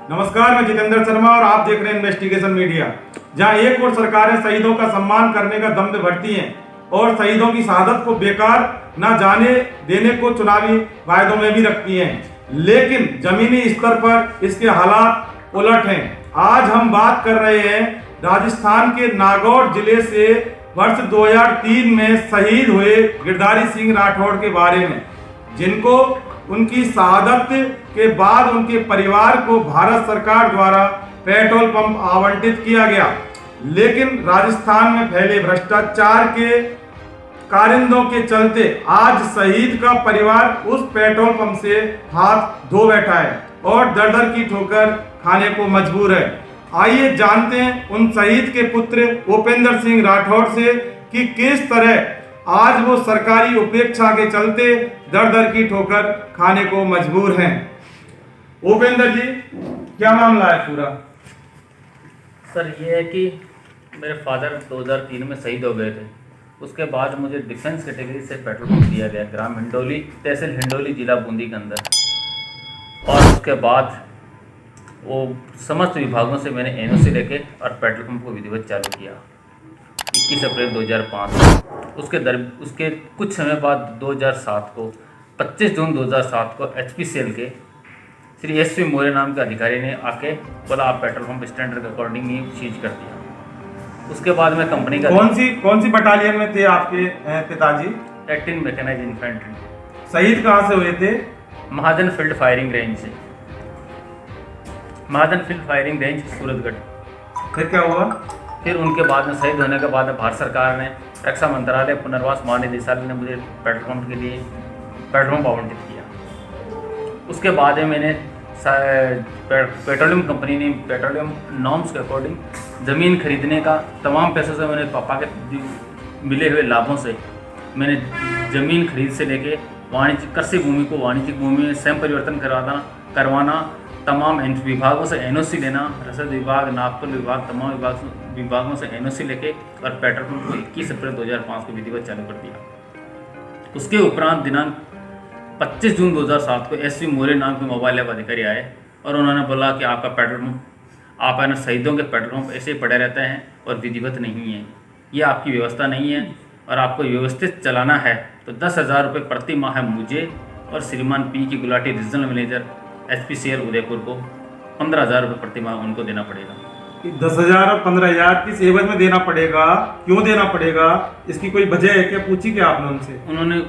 नमस्कार, मैं जितेंद्र शर्मा और आप देख रहे हैं इन्वेस्टिगेशन मीडिया। जहां एक और सरकारें शहीदों का सम्मान करने का दम भरती हैं और शहीदों की शहादत को बेकार न जाने देने को चुनावी वायदों में भी रखती हैं, लेकिन जमीनी स्तर पर इसके हालात उलट हैं। आज हम बात कर रहे हैं राजस्थान के नागौर जिले से वर्ष 2003 में शहीद हुए गिरधारी सिंह राठौड़ के बारे में, जिनको उनकी शहादत के बाद उनके परिवार को भारत सरकार द्वारा पेट्रोल पंप आवंटित किया गया। लेकिन राजस्थान में फैले भ्रष्टाचार के कारिंदों के चलते आज शहीद का परिवार उस पेट्रोल पंप से हाथ धो बैठा है और दर दर की ठोकर खाने को मजबूर है। आइए जानते हैं उन शहीद के पुत्र उपेंद्र सिंह राठौड़ से कि किस तरह आज वो सरकारी उपेक्षा के चलते दर दर की ठोकर खाने को मजबूर हैं। उपेंद्र जी, क्या मामला है पूरा? सर, ये है कि मेरे फादर 2003 में शहीद हो गए थे। उसके बाद मुझे डिफेंस कैटेगरी से पेट्रोल पंप दिया गया ग्राम हिंडोली, तहसील हिंडोली, जिला बूंदी के अंदर। और उसके बाद वो समस्त विभागों से मैंने एनओसी लेके और पेट्रोल पंप को विधिवत चालू किया 21 अप्रैल 2005। उसके कुछ समय बाद 2007 को 25 जून 2007 को HPCL के श्री SV मोरे नाम के अधिकारी ने आके बोला आप पेट्रोल पंप स्टैंडर्ड के अकॉर्डिंग ही सीज कर दिया। उसके बाद में कंपनी का कौन सी बटालियन में थे आपके पिताजी? 18 मैकेनाइज्ड इन्फेंट्री। शहीद कहाँ से हुए थे? महाजन फील्ड फायरिंग रेंज से। महाजन फील्ड फायरिंग रेंज सूरतगढ़। फिर क्या हुआ? फिर उनके बाद में शहीद होने के बाद में भारत सरकार ने रक्षा मंत्रालय पुनर्वास महानिदेशालय ने मुझे पेट्रोल पंप के लिए पेट्रोल पंप आवंटित किया। उसके बाद में मैंने पेट्रोलियम कंपनी ने पेट्रोलियम नॉर्म्स के अकॉर्डिंग ज़मीन खरीदने का तमाम पैसों से मैंने पापा के मिले हुए लाभों से मैंने ज़मीन खरीद से लेके वाणिज्यिक कृषि भूमि को वाणिज्यिक भूमि में स्वयं परिवर्तन करवाना, तमाम विभागों से एनओसी लेना, रसद विभाग, नागपुर विभाग, तमाम विभागों से एनओसी लेके और पेट्रोल पंप को 21 अप्रैल 2005 को विधिवत चालू कर दिया। उसके उपरांत दिनांक 25 जून 2007 को SV मोरे नाम के मोबाइल ऐप अधिकारी आए और उन्होंने बोला कि आपका पेट्रोल पंप, आप है ना शहीदों के पेट्रोल पंप ऐसे ही पड़े रहते हैं और विधिवत नहीं है, ये आपकी व्यवस्था नहीं है और आपको व्यवस्थित चलाना है तो 10,000 रुपये प्रति माह है मुझे और श्रीमान P Gulati regional manager HPCL Udaipur को 15,000 रुपये प्रति माह उनको देना पड़ेगा। 10,000 और 15,000 किस एवज में देना पड़ेगा? क्यों देना पड़ेगा? इसकी कोई वजह है क्या? पूछी क्या आपने उनसे? उन्होंने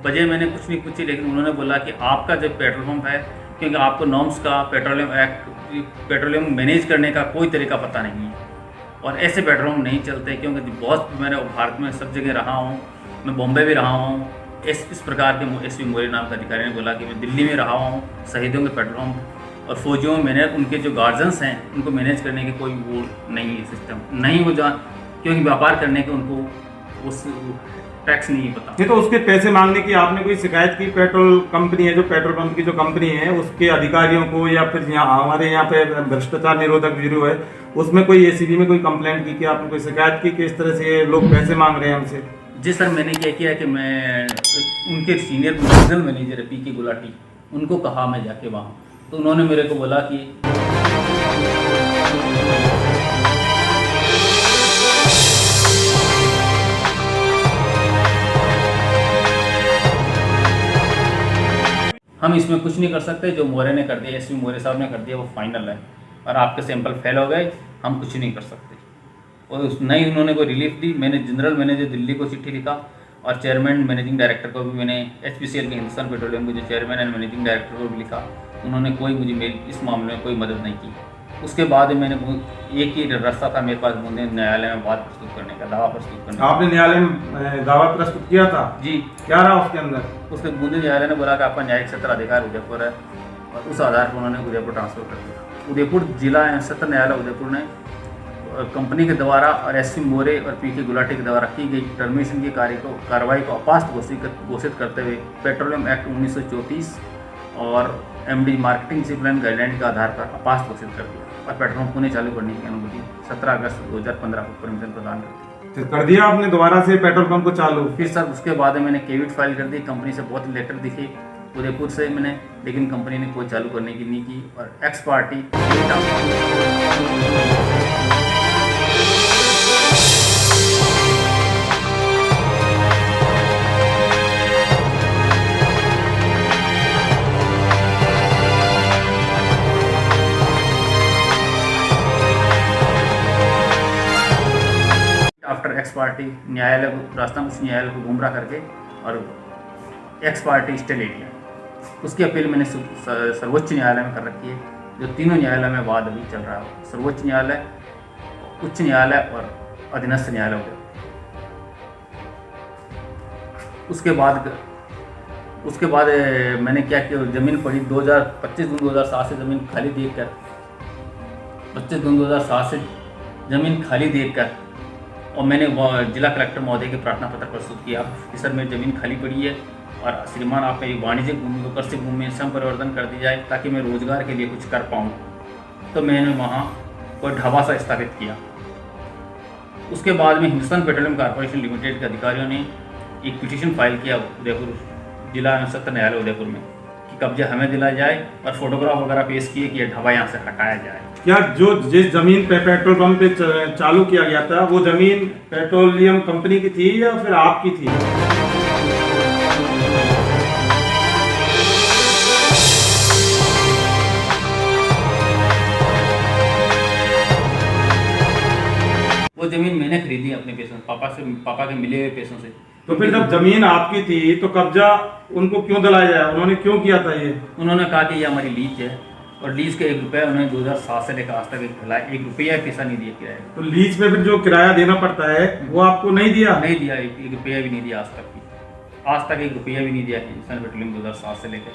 वजह मैंने कुछ नहीं पूछी, लेकिन उन्होंने बोला कि आपका जो पेट्रोल पंप है, क्योंकि आपको नॉर्म्स का पेट्रोलियम एक्ट, पेट्रोलियम मैनेज करने का कोई तरीका पता नहीं है और ऐसे पेट्रोल पंप नहीं चलते। क्योंकि बहुत मैंने भारत में सब जगह रहा हूँ, मैं बॉम्बे भी रहा हूँ। इस प्रकार के SV मोरे नाम के अधिकारी ने बोला कि मैं दिल्ली में रहा हूँ, शहीदों के पेट्रोल पंप और फौजियों में मैंने उनके जो गार्जियंस हैं उनको मैनेज करने की कोई वो नहीं है, सिस्टम नहीं हो जा, क्योंकि व्यापार करने के उनको उस टैक्स नहीं पता। ये तो उसके पैसे मांगने की आपने कोई शिकायत की? पेट्रोल कंपनी है, जो पेट्रोल पंप की जो कंपनी है, उसके अधिकारियों को या फिर यहाँ हमारे यहाँ पे भ्रष्टाचार निरोधक ब्यूरो है, उसमें कोई ACB में कोई कंप्लेंट की? आपने कोई शिकायत की कि इस तरह से लोग पैसे मांग रहे हैं हमसे? जी सर, मैंने क्या किया कि मैं उनके सीनियर रीजनल मैनेजर है P गुलाटी, उनको कहा मैं जाके वहाँ, तो उन्होंने मेरे को बोला कि हम इसमें कुछ नहीं कर सकते, जो मोरे ने कर दिया, SV मोरे साहब ने कर दिया वो फाइनल है और आपके सैंपल फेल हो गए, हम कुछ नहीं कर सकते। और नहीं उन्होंने कोई रिलीफ दी। मैंने जनरल मैनेजर दिल्ली को चिट्ठी लिखा और चेयरमैन मैनेजिंग डायरेक्टर को भी मैंने HPCL के हिंदुस्तान पेट्रोलियम के जो चेयरमैन एंड मैनेजिंग डायरेक्टर को भी लिखा। उन्होंने कोई मुझे मेरी इस मामले में कोई मदद नहीं की। उसके बाद मैंने एक ही रास्ता था मेरे पास, मुझे न्यायालय में बात प्रस्तुत करने का, दावा प्रस्तुत करने का। आपने न्यायालय में दावा प्रस्तुत किया था? जी। क्या रहा उसके अंदर? उसके बूंदी न्यायालय ने बोला कि आपका न्यायिक सत्र अधिकार उदयपुर है और उस आधार पर उन्होंने उदयपुर ट्रांसफर कर दिया। उदयपुर जिला सत्र न्यायालय उदयपुर ने कंपनी के द्वारा और SV मोरे और P गुलाटी के द्वारा की गई टर्मिनेशन की कार्रवाई को अपास्त घोषित करते हुए पेट्रोलियम एक्ट 1934 और MD मार्केटिंग डिसिप्लिन गाइडलाइन के आधार पर अपास्त घोषित कर दिया और पेट्रोल पंप पुनः चालू करने की अनुमति 17 अगस्त 2015 को परमिशन प्रदान कर दी। कर दिया आपने दोबारा से पेट्रोल पंप को चालू? फिर सर उसके बाद मैंने केविट फाइल कर दी, कंपनी से बहुत लेटर दिखे उदयपुर से मैंने, लेकिन कंपनी ने कोई चालू करने की नहीं की। और x party after x party न्यायालय को, राजस्थान उच्च न्यायालय को गुमराह करके और एक्स पार्टी स्टे ले लिया। उसकी अपील मैंने सर्वोच्च न्यायालय में कर रखी है, जो तीनों न्यायालय में वाद अभी चल रहा है, सर्वोच्च न्यायालय, उच्च न्यायालय और अधीनस्थ न्यायालय हो गया। उसके बाद मैंने क्या किया, ज़मीन पड़ी 25 जून 2007 से ज़मीन खाली देखकर 25 जून 2007 से ज़मीन खाली देखकर और मैंने जिला कलेक्टर महोदय के प्रार्थना पत्र प्रस्तुत किया कि सर मेरी ज़मीन खाली पड़ी है और श्रीमान आप मेरी वाणिज्यिक भूमि को कृषि भूमि में संपरिवर्तन कर दी जाए ताकि मैं रोजगार के लिए कुछ कर पाऊँ। तो मैंने वहाँ कोई ढाबा सा स्थापित किया। उसके बाद में हिंदुस्तान पेट्रोलियम कॉर्पोरेशन लिमिटेड के अधिकारियों ने एक पिटीशन फाइल किया उदयपुर जिला एवं सत्र न्यायालय उदयपुर में कि कब्जा हमें दिलाया जाए और फोटोग्राफ वगैरह पेश किए कि यह ढाबा यहाँ से हटाया जाए। क्या जिस जमीन पे पेट्रोल पंप पे चालू किया गया था वो जमीन पेट्रोलियम कंपनी की थी या फिर आपकी थी? वो जमीन मैंने खरीदी अपने पैसों से, पापा के मिले हुए पैसों से। तो फिर जब जमीन आपकी थी तो कब्जा उनको क्यों दिलाया जाए? उन्होंने क्यों किया था ये? उन्होंने कहा कि ये हमारी लीज है और लीज के 1 रुपया उन्होंने 2007 से लेकर आज तक खिलाया, 1 रुपया पैसा नहीं दिया किराया। तो लीज पे फिर जो किराया देना पड़ता है वो आपको नहीं दिया? नहीं दिया, 1 रुपया भी नहीं दिया आज तक 1 रुपया भी नहीं दिया हिंदुस्तान पेट्रोलियम 2007 से लेकर।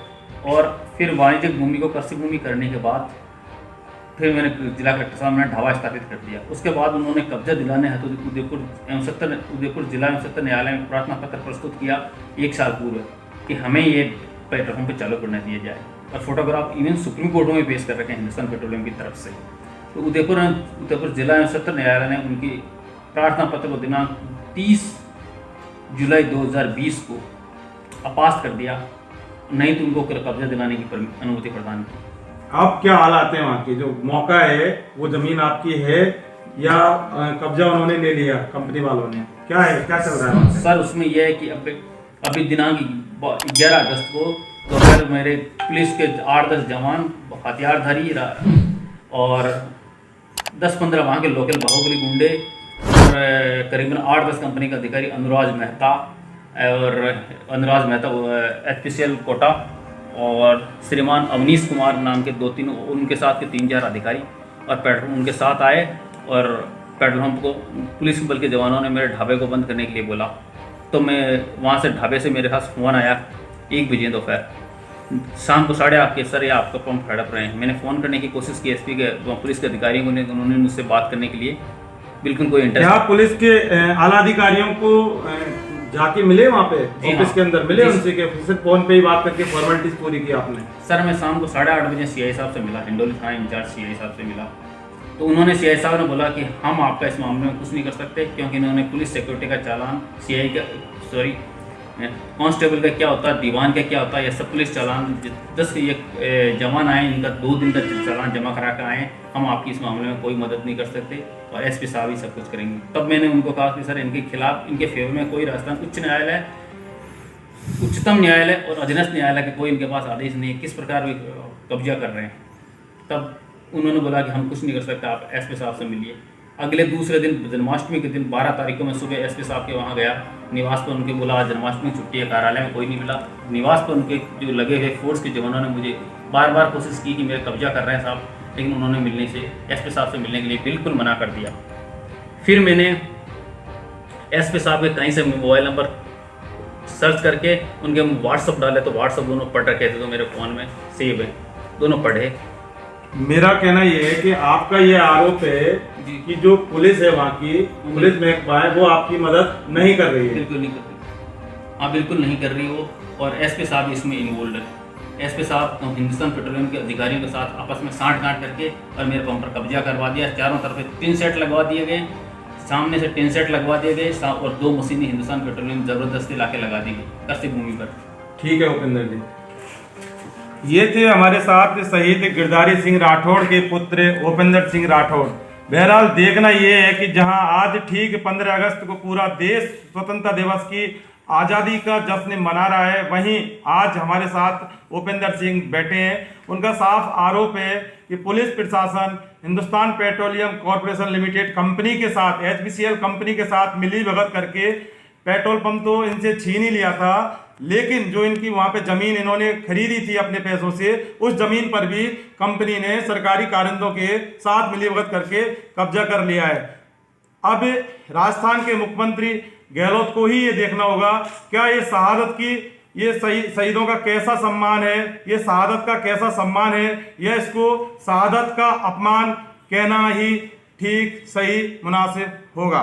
और फिर वाणिज्यिक भूमि को कृषि भूमि करने के बाद फिर मैंने जिला कलेक्टर साहब ने ढाबा स्थापित कर दिया। उसके बाद उन्होंने कब्जा दिलाने हेतु उदयपुर जिला एवं सत्र न्यायालय में प्रार्थना पत्र प्रस्तुत किया 1 साल पूर्व कि हमें ये पेट्रोल पंप चालू करने दिया जाए और फोटोग्राफ इवन सुप्रीम कोर्ट में पेश कर रखे हैं हिंदुस्तान पेट्रोलियम की तरफ से। तो उदयपुर जिला एवं सत्र न्यायालय ने उनकी प्रार्थना पत्र को दिनांक 30 जुलाई 2020 को अपास्त कर दिया, नहीं तो उनको कब्जा दिलाने की अनुमति प्रदान की। अब क्या हालात है वहाँ के? जो मौका है वो जमीन आपकी है या कब्जा उन्होंने ले लिया कंपनी वालों ने? क्या है, क्या चल रहा है सर? उसमें यह है कि अभी दिनांक 11 अगस्त को दोपहर मेरे पुलिस के 8-10 जवान हथियारधारी और 10-15 वहाँ के लोकल बाहुबली गुंडे और करीबन 8-10 कंपनी के अधिकारी अनुराज मेहता HPCL कोटा और श्रीमान अवनीश कुमार नाम के 2-3 उनके साथ के 3-4 अधिकारी और उनके साथ आए और पेट्रोल पंप को पुलिस बल के जवानों ने मेरे ढाबे को बंद करने के लिए बोला। तो मैं वहाँ से ढाबे से मेरे पास फ़ोन आया 1 बजे दोपहर, शाम को 8:30 के सर ये आपका पंप हड़प रहे हैं। मैंने फ़ोन करने की कोशिश की SP के पुलिस के अधिकारियों को, उन्होंने मुझसे बात करने के लिए बिल्कुल कोई इंटरेस्ट। क्या पुलिस के आला अधिकारियों को जाके मिले वहाँ पे ऑफिस के अंदर मिले उनसे कि सिर्फ फोन पे ही बात करके फॉर्मेलिटीज पूरी की आपने? सर मैं शाम को 8:30 बजे CI साहब से मिला, हिंडोली थाना इंचार्ज CI साहब से मिला। तो उन्होंने CI साहब ने बोला कि हम आपका इस मामले में कुछ नहीं कर सकते क्योंकि इन्होंने पुलिस सिक्योरिटी का चालान कांस्टेबल का क्या होता है, दीवान का क्या होता है, ये सब पुलिस चालान 10 जवान आए, इनका 2 दिन का चालान जमा करा कर आए, हम आपकी इस मामले में कोई मदद नहीं कर सकते और SP साहब ही सब कुछ करेंगे। तब मैंने उनको कहा कि सर इनके खिलाफ, इनके फेवर में कोई राजस्थान उच्च न्यायालय, उच्चतम न्यायालय और अधीनस्थ न्यायालय के कोई इनके पास आदेश नहीं है, किस प्रकार वे कब्जा कर रहे हैं। तब उन्होंने बोला कि हम कुछ नहीं कर सकते, आप SP साहब से मिलिए। अगले दूसरे दिन जन्माष्टमी के दिन 12 तारीख को मैं सुबह SP साहब के वहाँ गया निवास पर। उनके बोला आज जन्माष्टमी छुट्टी है, कार्यालय में कोई नहीं मिला। निवास पर उनके जो लगे हुए फोर्स के जवानों ने मुझे बार बार कोशिश की कि मेरे कब्जा कर रहे हैं साहब, लेकिन उन्होंने मिलने से SP साहब से मिलने के लिए बिल्कुल मना कर दिया। फिर मैंने SP साहब के कहीं से मोबाइल नंबर सर्च करके उनके व्हाट्सअप डाले तो व्हाट्सअप दोनों पढ़ रखे थे, तो मेरे फ़ोन में सेव है, दोनों पढ़े। मेरा कहना ये है कि आपका ये आरोप है कि जो पुलिस है वहाँ की पुलिस महकमा है वो आपकी मदद नहीं कर रही है। बिल्कुल नहीं कर रही, हाँ बिल्कुल नहीं कर रही वो, और SP साहब इसमें इन्वॉल्व है। SP साहब हिंदुस्तान पेट्रोलियम के अधिकारियों के साथ आपस में साठ-गांठ करके और मेरे पंप पर कब्जा करवा दिया। चारों तरफ 3 सेट लगवा दिए गए, सामने से 3 सेट लगवा दिए गए और 2 मशीनें हिंदुस्तान पेट्रोलियम जबरदस्ती लाके लगा दी गई कृषि भूमि पर। ठीक है उपेंद्र जी, ये थे हमारे साथ शहीद गिरधारी सिंह राठौड़ के पुत्र भूपेंद्र सिंह राठौड़। बहरहाल देखना ये है कि जहां आज ठीक 15 अगस्त को पूरा देश स्वतंत्रता दिवस की आज़ादी का जश्न मना रहा है, वहीं आज हमारे साथ भूपेंद्र सिंह बैठे हैं। उनका साफ आरोप है कि पुलिस प्रशासन Hindustan petroleum corporation limited company के साथ, HPCL कंपनी के साथ मिली भगत करके पेट्रोल पंप तो इनसे छीन ही लिया था, लेकिन जो इनकी वहां पे जमीन इन्होंने खरीदी थी अपने पैसों से, उस जमीन पर भी कंपनी ने सरकारी कारिंदों के साथ मिलीभगत करके कब्जा कर लिया है। अब राजस्थान के मुख्यमंत्री गहलोत को ही ये देखना होगा, क्या ये शहादत की, ये शहीदों का कैसा सम्मान है, ये शहादत का कैसा सम्मान है, या इसको शहादत का अपमान कहना ही ठीक सही मुनासिब होगा।